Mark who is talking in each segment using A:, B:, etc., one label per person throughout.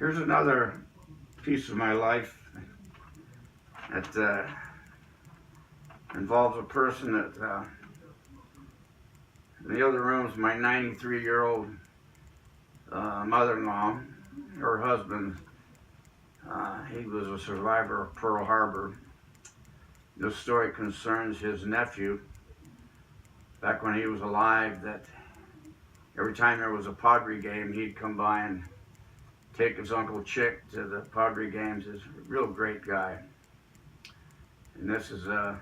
A: Here's another piece of my life that involves a person that in the other room is my 93-year-old mother-in-law. Her husband, he was a survivor of Pearl Harbor. This story concerns his nephew. Back when he was alive, that every time there was a Padre game, he'd come by and take his Uncle Chick to the Padre games. He's a real great guy. And this is a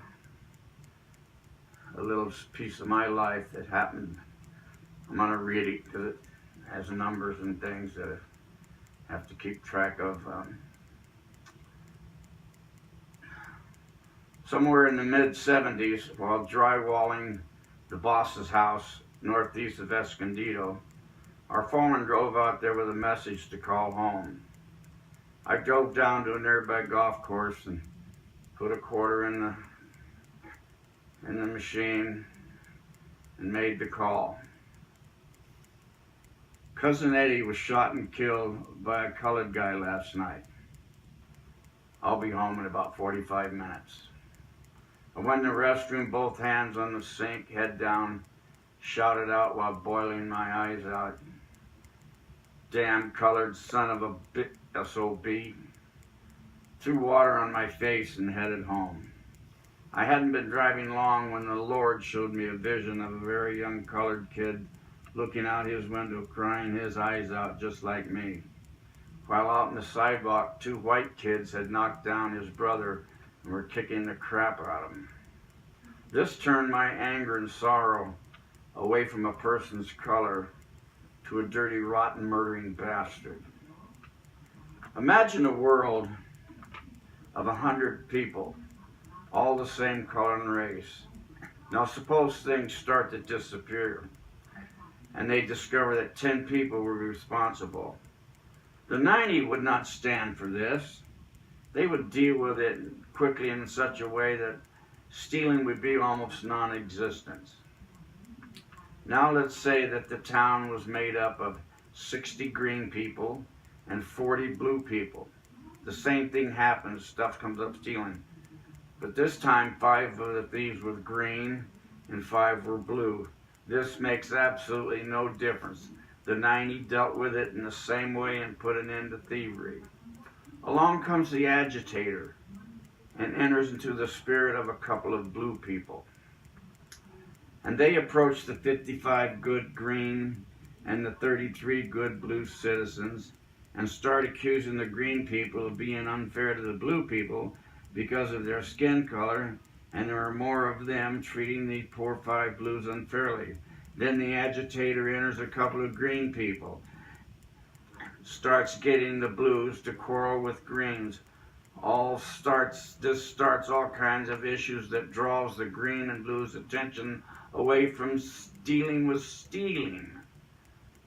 A: little piece of my life that happened. I'm going to read it because it has numbers and things that I have to keep track of. Somewhere in the mid-70s, while drywalling the boss's house northeast of Escondido, our foreman drove out there with a message to call home. I drove down to a nearby golf course and put a quarter in the machine and made the call. Cousin Eddie was shot and killed by a colored guy last night. I'll be home in about 45 minutes. I went in the restroom, both hands on the sink, head down, shouted out while boiling my eyes out, "Damn colored son of a SOB." Threw water on my face and headed home. I hadn't been driving long when the Lord showed me a vision of a very young colored kid looking out his window, crying his eyes out just like me. While out on the sidewalk, two white kids had knocked down his brother and were kicking the crap out of him. This turned my anger and sorrow away from a person's color to a dirty, rotten, murdering bastard. Imagine a world of 100 people, all the same color and race. Now suppose things start to disappear and they discover that 10 people were responsible. The 90 would not stand for this. They would deal with it quickly in such a way that stealing would be almost non-existent. Now let's say that the town was made up of 60 green people and 40 blue people. The same thing happens, stuff comes up stealing. But this time 5 of the thieves were green and 5 were blue. This makes absolutely no difference. The 90 dealt with it in the same way and put an end to thievery. Along comes the agitator and enters into the spirit of a couple of blue people. And they approach the 55 good green and the 33 good blue citizens and start accusing the green people of being unfair to the blue people because of their skin color, and there are more of them treating the poor 5 blues unfairly. Then the agitator enters a couple of green people, starts getting the blues to quarrel with greens. This starts all kinds of issues that draws the green and blues attention away from dealing with stealing.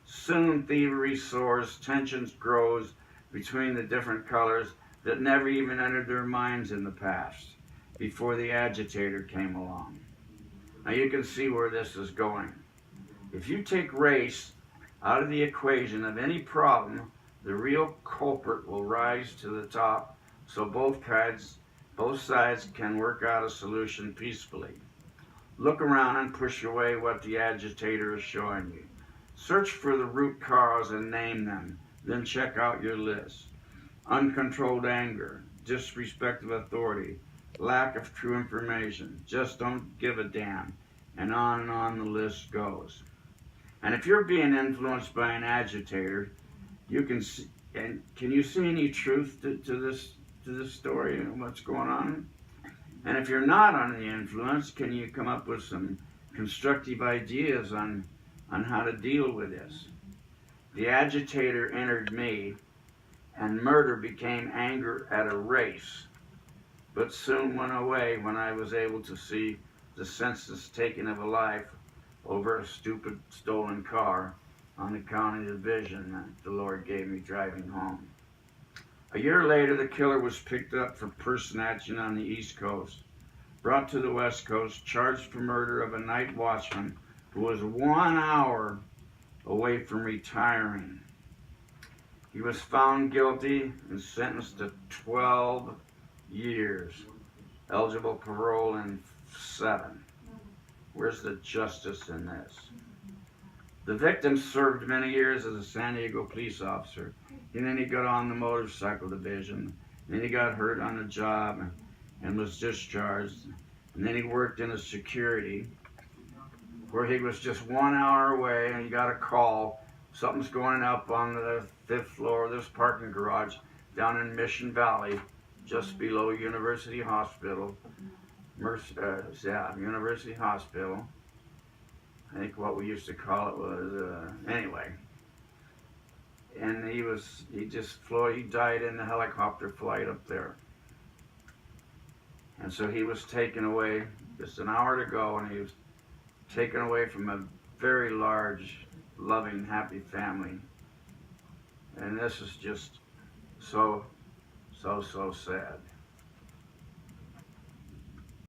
A: Soon thievery soars, tensions grows between the different colors that never even entered their minds in the past, before the agitator came along. Now you can see where this is going. If you take race out of the equation of any problem, the real culprit will rise to the top, so both sides can work out a solution peacefully. Look around and push away what the agitator is showing you. Search for the root cause and name them, then check out your list. Uncontrolled anger, disrespect of authority, lack of true information, just don't give a damn, and on the list goes. And if you're being influenced by an agitator, you can see, and can you see any truth to this story and what's going on? And if you're not under the influence, can you come up with some constructive ideas on how to deal with this? The agitator entered me, and murder became anger at a race, but soon went away when I was able to see the senseless taking of a life over a stupid stolen car on account of the vision that the Lord gave me driving home. A year later, the killer was picked up for personation on the East Coast, brought to the West Coast, charged for murder of a night watchman who was 1 hour away from retiring. He was found guilty and sentenced to 12 years. Eligible parole in 7. Where's the justice in this? The victim served many years as a San Diego police officer, and then he got on the motorcycle division, and then he got hurt on the job and was discharged, and then he worked in a security where he was just 1 hour away, and he got a call, something's going up on the 5th floor of this parking garage down in Mission Valley, just below University Hospital, University Hospital. I think what we used to call it was, anyway. And he died in the helicopter flight up there. And so he was taken away just an hour to go, and he was taken away from a very large, loving, happy family. And this is just so sad.